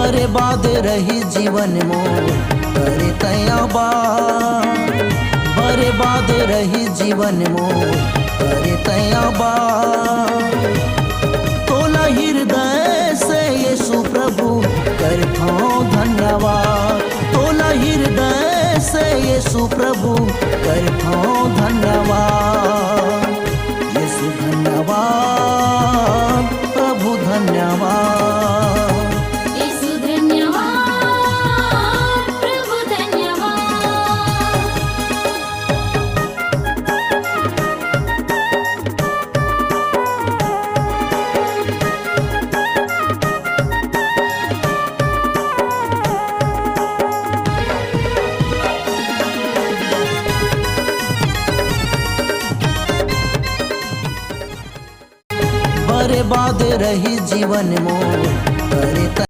बर्बाद रही जीवन मोर करे तयाबा, बर्बाद रही जीवन मोर करे तयाबा। तोला हृदय से यीशु प्रभु करथो धन्यवाद, तोला हृदय से यीशु प्रभु करथो धन्यवाद। यीशु धन्यवाद, प्रभु धन्यवाद। यीशु धन्यवाद, प्रभु धन्यवाद। बर्बाद रही जीवन मोर करे